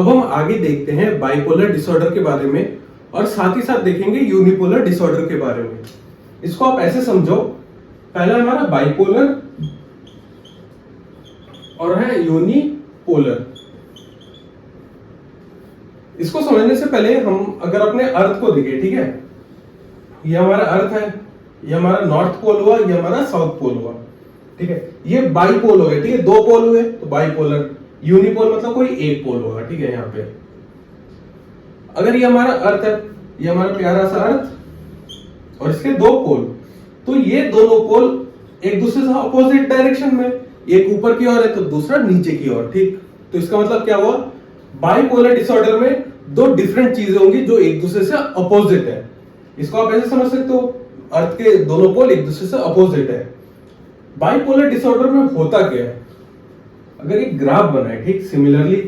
अब हम आगे देखते हैं बाइपोलर डिसऑर्डर के बारे में और साथ ही साथ देखेंगे यूनिपोलर डिसऑर्डर के बारे में। इसको आप ऐसे समझो, पहला हमारा बाइपोलर और है यूनिपोलर। इसको समझने से पहले हम अगर अपने अर्थ को देखें, ठीक है, ये हमारा अर्थ है, ये हमारा नॉर्थ पोल हुआ, ये हमारा साउथ पोल हुआ, ठीक है। ये बाइपोल हो गए, ठीक है, दो पोल हुए तो बाइपोलर। यूनिपोल मतलब कोई एक पोल होगा, ठीक है। यहाँ पे अगर ये हमारा अर्थ है, ये हमारा प्यारा सा अर्थ और इसके दो पोल, तो ये दोनों पोल एक दूसरे से अपोजिट डायरेक्शन में, एक ऊपर की ओर है तो दूसरा नीचे की ओर, ठीक। तो इसका मतलब क्या हुआ, बाइपोलर डिसऑर्डर में दो डिफरेंट चीजें होंगी जो एक दूसरे से अपोजिट है। इसको आप ऐसे समझ सकते हो, अर्थ के दोनों पोल एक दूसरे से अपोजिट है। बाइपोलर डिसऑर्डर में होता क्या है, अगर एक ग्राफ बना है, ठीक, सिमिलरली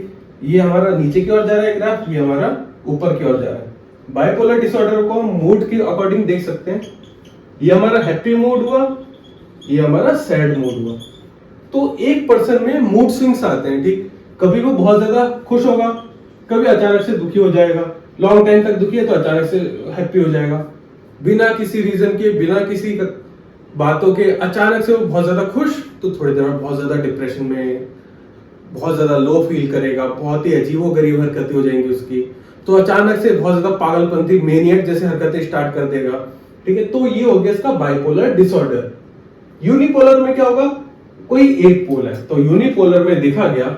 ये हमारा नीचे की ओर जा रहा है ग्राफ, ये हमारा ऊपर की ओर जा रहा है। बाइपोलर डिसऑर्डर को हम मूड के अकॉर्डिंग देख सकते हैं। ये हमारा हैप्पी मूड हुआ, ये हमारा सैड मूड हुआ। तो एक पर्सन में मूड स्विंग्स आते हैं, ठीक। कभी वो बहुत ज्यादा खुश होगा, कभी अचानक से दुखी हो जाएगा। लॉन्ग टाइम तक दुखी है तो अचानक से हैप्पी हो जाएगा, बिना किसी रीजन के, बिना किसी बातों के अचानक से वो बहुत ज्यादा खुश, तो थोड़ी देर में बहुत ज्यादा डिप्रेशन में, बहुत ज्यादा लो फील करेगा, बहुत ही अजीबोगरीब हरकतें हो जाएंगी उसकी, तो अचानक से बहुत ज्यादा पागलपंती मेनियक जैसे हरकतें स्टार्ट कर देगा, ठीक है। तो ये हो गया इसका बाइपोलर डिसऑर्डर। यूनिपोलर में क्या होगा, कोई एक पोल है। तो यूनिपोलर में देखा गया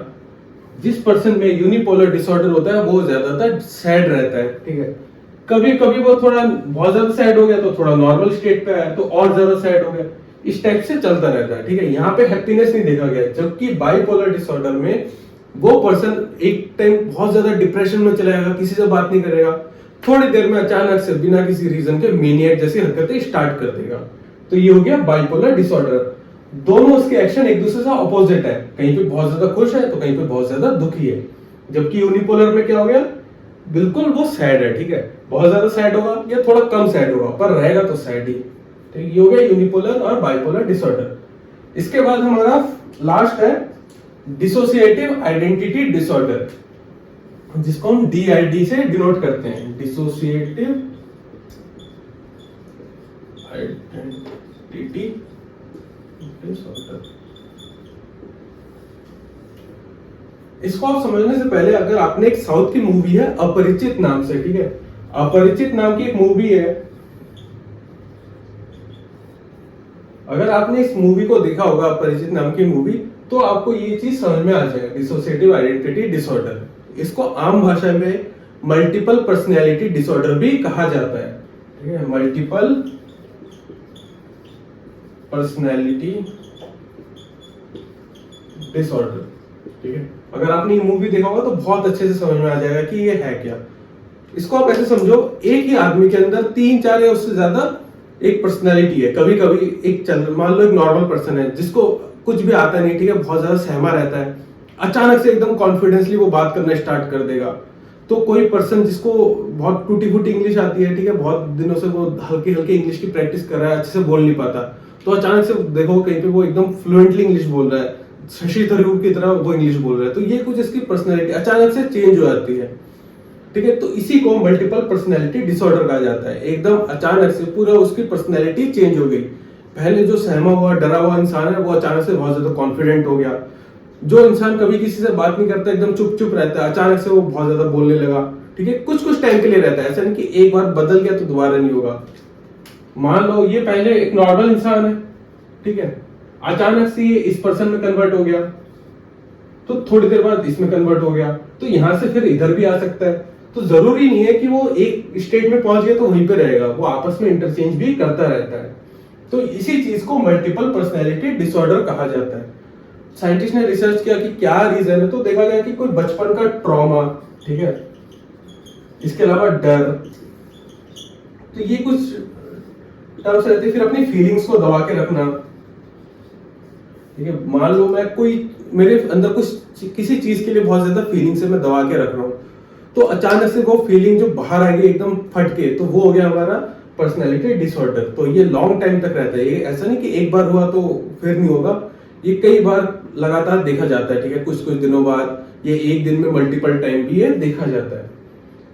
जिस पर्सन में यूनिपोलर डिसऑर्डर होता है वो ज्यादातर सैड रहता है, ठीक है। कभी कभी वो थोड़ा बहुत ज्यादा सैड हो गया तो थोड़ा नॉर्मल स्टेट पे आया तो और ज्यादा सैड हो गया, इस टाइप से चलता रहता है, ठीक है। यहाँ पे हैप्पीनेस नहीं देखा गया। जबकि बाइपोलर डिसऑर्डर में वो पर्सन एक टाइम बहुत ज्यादा डिप्रेशन में चला जाएगा, किसी से बात नहीं करेगा, थोड़ी देर में अचानक से बिना किसी रीजन के मेनियक जैसी हरकतें स्टार्ट कर देगा। तो ये हो गया बाइपोलर डिसऑर्डर। दोनों उसके एक्शन एक दूसरे से अपोजिट है, कहीं पे बहुत ज्यादा खुश है तो कहीं पे बहुत ज्यादा दुखी है। जबकि यूनिपोलर में क्या हो गया, बिल्कुल वो सैड है, ठीक है, बहुत ज्यादा सैड होगा या थोड़ा कम सैड होगा पर रहेगा तो सैड ही। तो ये हो गया यूनिपोलर और बाइपोलर डिसऑर्डर। इसके बाद हमारा लास्ट है डिसोसिएटिव आइडेंटिटी डिसऑर्डर, जिसको हम DID से डिनोट करते हैं, डिसोसिएटिव आइडेंटिटी डिसऑर्डर। इसको आप समझने से पहले अगर आपने एक साउथ की मूवी है अपरिचित नाम से, ठीक है, अपरिचित नाम की एक मूवी है, अगर आपने इस मूवी को देखा होगा अपरिचित नाम की मूवी, तो आपको ये चीज समझ में आ जाएगा, डिसोसिएटिव आइडेंटिटी डिसऑर्डर। इसको आम भाषा में मल्टीपल पर्सनैलिटी डिसऑर्डर भी कहा जाता है, ठीक है, मल्टीपल पर्सनैलिटी डिसऑर्डर, ठीक है। अगर आपने ये मूवी देखा होगा तो बहुत अच्छे से समझ में आ जाएगा कि ये है क्या। इसको आप ऐसे समझो, एक ही आदमी के अंदर 3-4 या उससे ज्यादा एक पर्सनैलिटी है। कभी कभी एक मान लो एक नॉर्मल पर्सन है जिसको कुछ भी आता नहीं, ठीक है, बहुत ज्यादा सहमा रहता है, अचानक से एकदम कॉन्फिडेंसली वो बात करना स्टार्ट कर देगा। तो कोई पर्सन जिसको बहुत टूटी फूटी इंग्लिश आती है, ठीक है, बहुत दिनों से वो हल्की हल्की इंग्लिश की प्रैक्टिस कर रहा है, अच्छे से बोल नहीं पाता, तो अचानक से देखो कहीं पे वो एकदम फ्लुएंटली इंग्लिश बोल रहा है, शशि थरूर की तरह वो इंग्लिश बोल रहा है। तो ये कुछ इसकी पर्सनैलिटी अचानक से चेंज हो जाती है, ठीक है। तो इसी को मल्टीपल पर्सनैलिटी डिसऑर्डर कहा जाता है। एकदम अचानक से पूरा उसकी पर्सनैलिटी चेंज हो गई। पहले जो सहमा हुआ डरा हुआ इंसान है वो अचानक से बहुत ज्यादा कॉन्फिडेंट हो गया। जो इंसान कभी किसी से बात नहीं करता, एकदम चुप चुप रहता है, अचानक से वो बहुत ज्यादा बोलने लगा, ठीक है। कुछ कुछ टाइम के लिए रहता है, ऐसा नहीं कि एक बार बदल गया तो दोबारा नहीं होगा। मान लो ये पहले एक नॉर्मल इंसान है, ठीक है, अचानक से ये इस पर्सन में कन्वर्ट हो गया, तो थोड़ी देर बाद इसमें कन्वर्ट हो गया, तो यहां से फिर इधर भी आ सकता है। तो जरूरी नहीं है कि वो एक स्टेट में पहुंच गया तो वहीं पे रहेगा, वो आपस में इंटरचेंज भी करता रहता है। तो इसी चीज को मल्टीपल पर्सनैलिटी डिसऑर्डर कहा जाता है। साइंटिस्ट ने रिसर्च किया कि क्या रीजन है, तो देखा गया कि कोई बचपन का ट्रॉमा, ठीक है, इसके अलावा डर, तो ये कुछ टर्म्स रहते। फिर अपनी फीलिंग्स को दबा के रखना, ठीक है, मान लो मैं कोई मेरे अंदर कुछ किसी चीज के लिए बहुत ज्यादा फीलिंग से मैं दबा के रख रहा हूं, तो अचानक से वो फीलिंग जो बाहर आएगी एकदम फटके, तो वो हो गया हमारा पर्सनैलिटी डिसऑर्डर। तो ये लॉन्ग टाइम तक रहता है, ये ऐसा नहीं कि एक बार हुआ तो फिर नहीं होगा, ये कई बार लगातार देखा जाता है, ठीक है, कुछ कुछ दिनों बाद ये एक दिन में मल्टीपल टाइम भी ये देखा जाता है।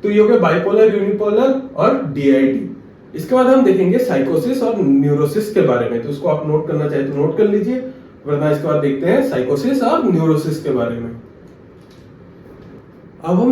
तो ये हो गया बाइपोलर, यूनिपोलर और डीआईडी। इसके बाद हम देखेंगे साइकोसिस और न्यूरोसिस के बारे में। तो उसको आप नोट करना चाहे तो नोट कर लीजिए, वरना इसके बाद देखते हैं साइकोसिस और न्यूरोसिस के बारे में। अब हम